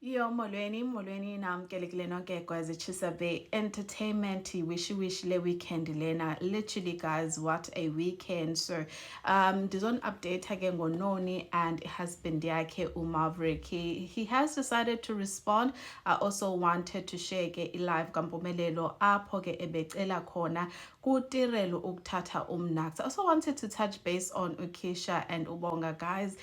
Yo, molweni namkelekile nonke guys, Chisabe Entertainment wish le weekend lena. Literally guys, what a weekend. So there's an update again Noni and husband yakhe uMaverick. He has decided to respond. I also wanted to share ke live kampumelelo apho ke ebecela khona kutirelo ukuthatha umnax. I also wanted to touch base on Ukisha and Ubonga guys.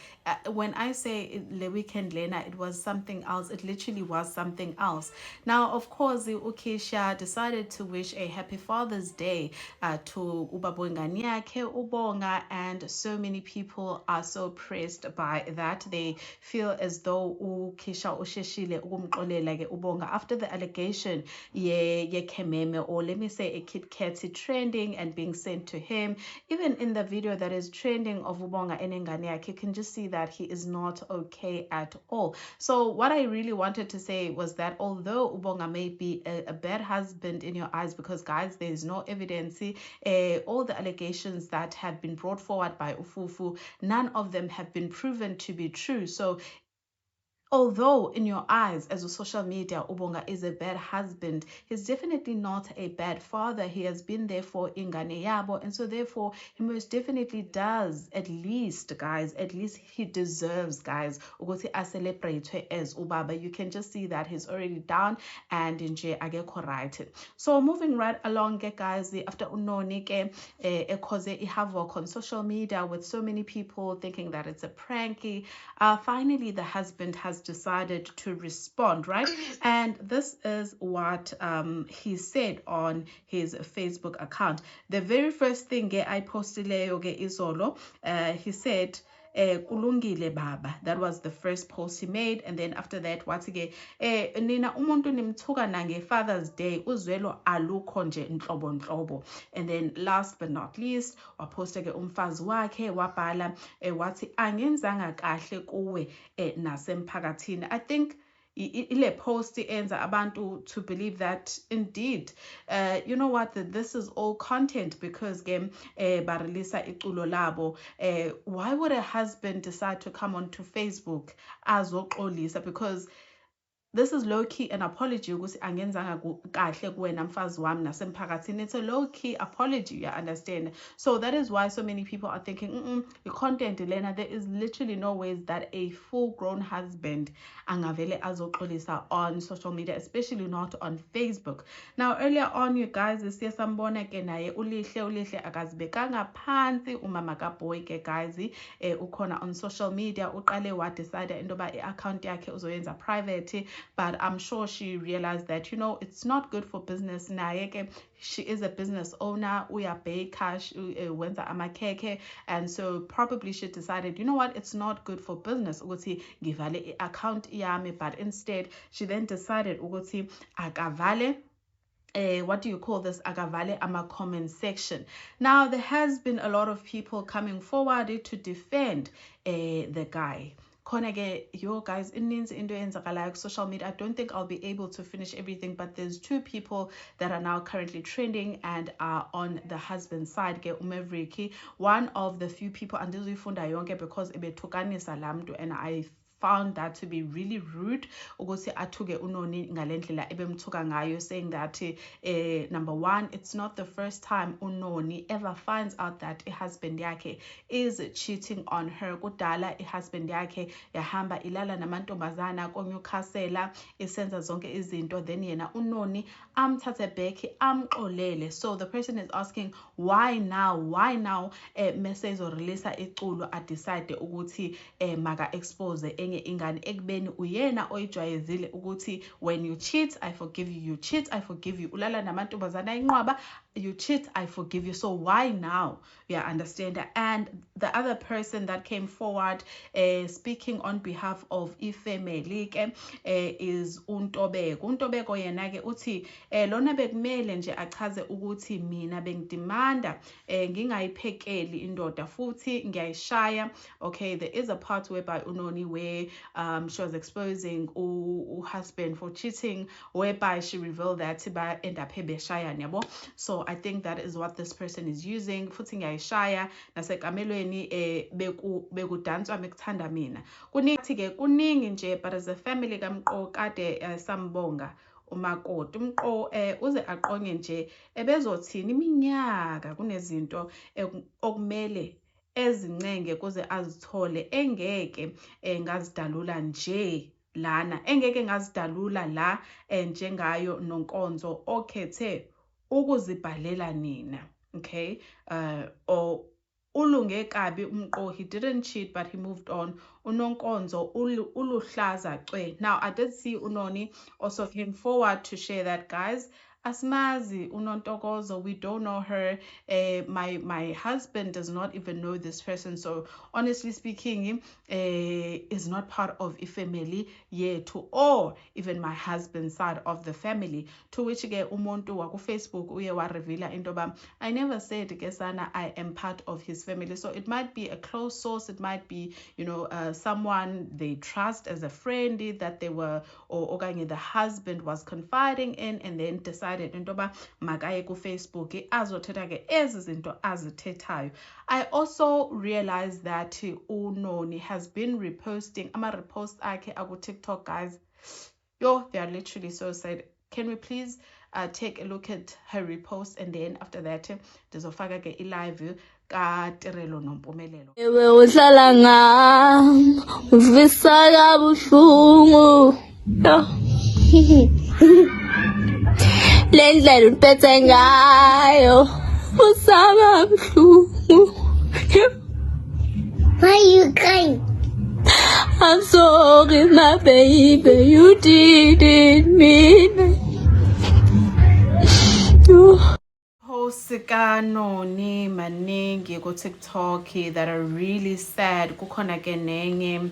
When I say le weekend lena, it was something else. It literally was something else. Now, of course, the Ukisha decided to wish a happy Father's Day to Ubabongani yakhe Ubonga, and so many people are so pressed by that. They feel as though Ukisha usheshile ukumxolela ke Ubonga after the allegation ye Kememe, or let me say a Kit Kat trending and being sent to him. Even in the video that is trending of Ubonga enengane yakhe, you can just see that he is not okay at all. So what I really wanted to say was that although Ubonga may be a bad husband in your eyes, because guys, there is no evidence, all the allegations that have been brought forward by Ufufu, none of them have been proven to be true. So although in your eyes as a social media Ubonga is a bad husband, he's definitely not a bad father. He has been there for ingane yabo, and so therefore he most definitely does, at least he deserves guys ukuthi a celebrate as ubaba. You can just see that he's already down and nje akekho right. So moving right along guys, after uNoni ke cause havoc on social media with so many people thinking that it's a pranky, finally the husband has decided to respond, right? And this is what he said on his Facebook account. The very first thing I posted izolo, he said, kulungile baba. That was the first post he made, and then after that wathi ke nina umuntu nimthuka nange Father's Day uzwelo alukho nje nhlobo nhlobo. And then last but not least waposta ke umfazi wakhe wabhala wathi angenzanga kahle kuwe nasemphakathini. I think ile post enza abantu to believe that indeed you know what, that this is all content, because game barilisa iculo labo. Why would a husband decide to come onto Facebook azoxolisa? Because this is low-key an apology ukuthi angenzanga kahle kuwena mfazi wami nasemphakathini. It's a low-key apology, you understand? So that is why so many people are thinking the content lena, there is literally no ways that a full-grown husband angavele azoxolisa on social media, especially not on Facebook. Now earlier on you guys, siya sambona ke naye ulihle akazibekanga phansi umama kaBoy ke guys, ukhona on social media uqale wadecide intoba i-account yakhe uzoyenza private, but I'm sure she realized that, you know, it's not good for business. Naye she is a business owner, uyabheka wenza amakhekhe, and so probably she decided, you know what, it's not good for business ukuthi ngivale i-account yami, but instead she then decided ukuthi akavale what do you call this, agavale ama comment section. Now there has been a lot of people coming forward to defend the guy. Yo guys, ininzi into eyenzakalayo social media. I don't think I'll be able to finish everything, but there's two people that are now currently trending and are on the husband's side ke uMaverick, one of the few people, and ndizuyifunda yonke because ebethukanisa lamntu, and I found that to be really rude ukuthi athuke uNoni ngalendlela ebemthuka ngayo, saying that number one, it's not the first time uNoni ever finds out that a husband yakhe is cheating on her. Kudala husband yakhe yahamba ilala namantombazana konyukhasela isenza zonke izinto, then yena uNoni amthathe back amxolele. So the person is asking, why now message or release iculo adecide ukuthi maka expose enye ingane, ekubeni uyena oyijwayezile ukuthi when you cheat I forgive you, you cheat I forgive you, ulala namantombazana inqwaba, you cheat I forgive you. So why now? Yeah, understand. And the other person that came forward speaking on behalf of ifamily is uNtobeko yena ke uthi lona bekumele nje achaze ukuthi mina bengidemanda ngingayiphekeli indoda futhi ngiyayishaya. Okay, there is a part whereby uNoni where she was exposing her husband for cheating, whereby she revealed that ba end up hebeshaya yabo. So I think that is what this person is using. Futhi ngiyayishaya nasekamelweni bekudanswa mekuthanda mina. Kuningi nje, but as a family kaMqo kade sambonga umakoti umqo uze aqonge nje ebezothini iminyaka kunezinto okumele ezincenge kuze azithole engeke ngazidalula nje lana engeke ngazidalula la njengayo Nonkonzo okhethe ukuzibhalela nina. Okay, or ulunge kabi umqo, he didn't cheat but he moved on. Unonkonzo uluhlaza cwe. Now I did see Unoni also came forward to share that, guys. Asmazi Unontokozo, we don't know her. My husband does not even know this person, so honestly speaking, is not part of a family yet, or even my husband's side of the family. To which umuntu waku Facebook uye wa reveala into ba, I never said Kesana I am part of his family. So it might be a close source, it might be, you know, someone they trust as a friend that they were, or the husband was confiding in, and then decided into ba makaye ku Facebook azothetha ke ezi zinto azithethayo. I also realized that Unoni has been reposting ama-repost akhe aku TikTok, guys. Yo, they are literally so sad. Can we please take a look at her repost, and then after that ndizofaka ke i-live ka Tirelo Nompumelelo. Ewe uhlala ngam uvisa kabuhlungu le ndlela uphethe ngayo usaba kabuhlungu. Why are you crying? I'm sorry, my baby, you didn't mean it. Noni maningi go TikTok that are really sad. Kukhona ke nenye,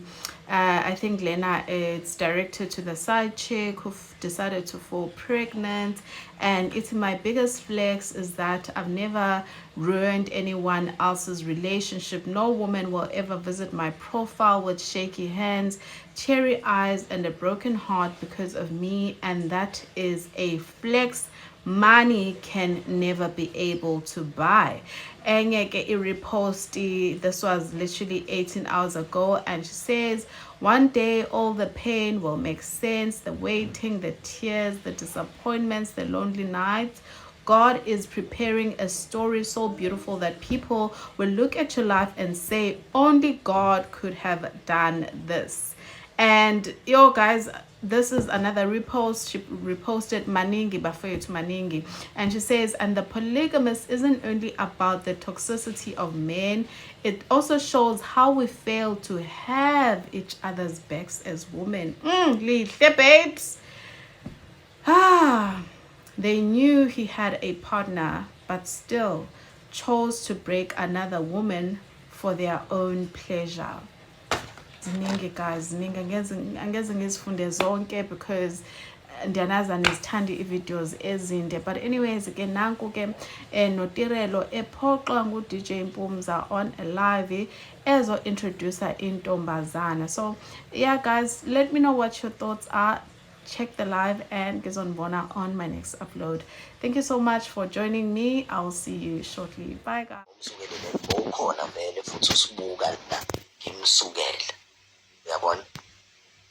I think Lena, it's directed to the side chick who decided to fall pregnant, and it's my biggest flex is that I've never ruined anyone else's relationship. No woman will ever visit my profile with shaky hands, teary eyes, and a broken heart because of me, and that is a flex money can never be able to buy. Engeke repost, this was literally 18 hours ago, and she says, one day all the pain will make sense, the waiting, the tears, the disappointments, the lonely nights. God is preparing a story so beautiful that people will look at your life and say, only God could have done this. And yo guys, this is another repost. She reposted Maningi Bafayet Maningi, and she says, and the polygamous isn't only about the toxicity of men, it also shows how we fail to have each other's backs as women. Little babes. They knew he had a partner, but still chose to break another woman for their own pleasure. Ziningi guys, ziningi, angeze ngizifunde zonke because ndiyanaza nizithanda i-videos ezinde. But anyways, ke nanku ke noTirelo ephoxa ngu-DJ Mpumza on a live ezo introducer intombazana. So yeah guys, let me know what your thoughts are. Check the live and ngizonibona on my next upload. Thank you so much for joining me. I will see you shortly. Bye guys.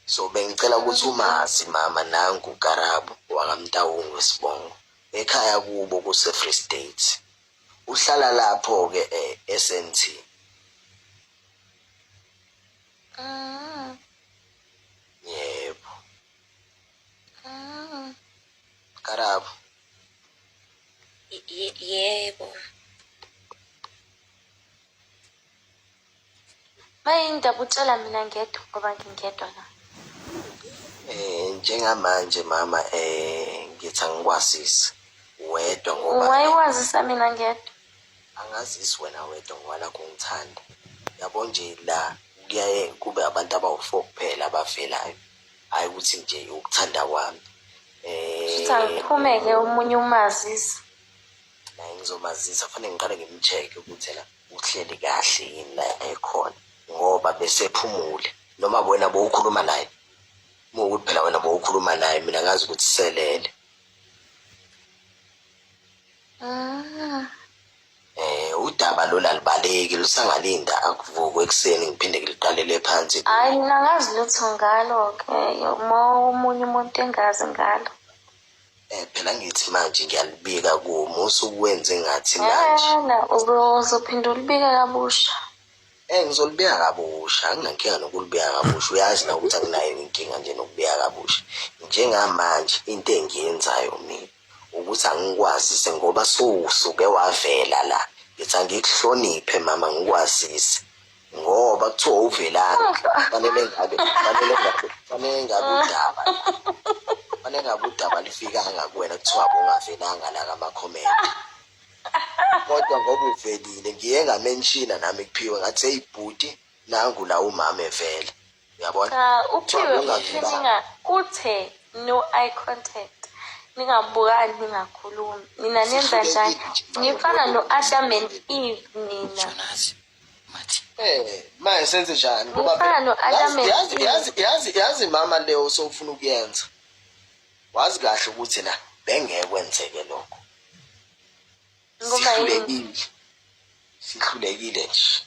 So bengicela ukuthi umazi mama nangu Karabo wakamntawungu Sibongo ekhaya kubo kuse Free State. Uhlala lapho ke SNT. Yebo. Karabo. Yebo. Mayindaba utshela mina ngedwa ngoba ngingedwa la. Njengamanje mama ngithi angikwazisi wedwa ngoba Wayiwazisa mina ngedwa. Angazisi wena wedwa ngoba lakho ngithanda. Yabo nje la kuyaye kube abantu abawu4 kuphela abavelayo. Hayi ukuthi nje ukuthanda kwami. Siphumeke umunye umazisi. La ngizomazisa fanele ngiqale ngimcheck ukuthi la uhleli kahle yini la ekhona ngoba bese phumule noma wena bowukhuluma naye. Ukuthi phela wena bowukhuluma naye mina ngazi ukuthi selele. Udaba lo lalibaleki lusangalinda akuvuke ekuseni ngiphinde ngiliqalele phansi. Hayi mina ngazi lutho ngalo-ke omunye umuntu engazi ngalo. Phela ngithi manje ngiyalibika kumo usuku wenze ngathi manje. Uzophinda ulibike kabusha. Ngizolibika kabusha, anginankinga nokulibika kabusha. Uyazi na ukuthi anginayo inkinga nje nokubika kabusha. Njengamanje into engiyenzayo mina ukuthi angikwazise ngoba suke wavela la. Ngithi angikuhloniphe mama ngikwazise. Ngoba kuthiwa uvelanga fanele ngabe udaba lifikanga kuwena kuthiwa bungavelanga la kama-comment. Kodwa ngoba uvelile ngiye ngamenshina nami kuphiwe ngathi eyibhuti nangu la umama evela. Uyabona? Uphiwe kuthe no eye contact. Ningabukani ningakhulumi. Nina nenza njani? Nifana no-Adam and Eve nina. Manje senze njani? Nifana no-Adam and Eve. Yazi mama leyo sofuna ukuyenza. Wazi kahle ukuthi la bengeke kwenzeke lokho. Sihlulekile nje.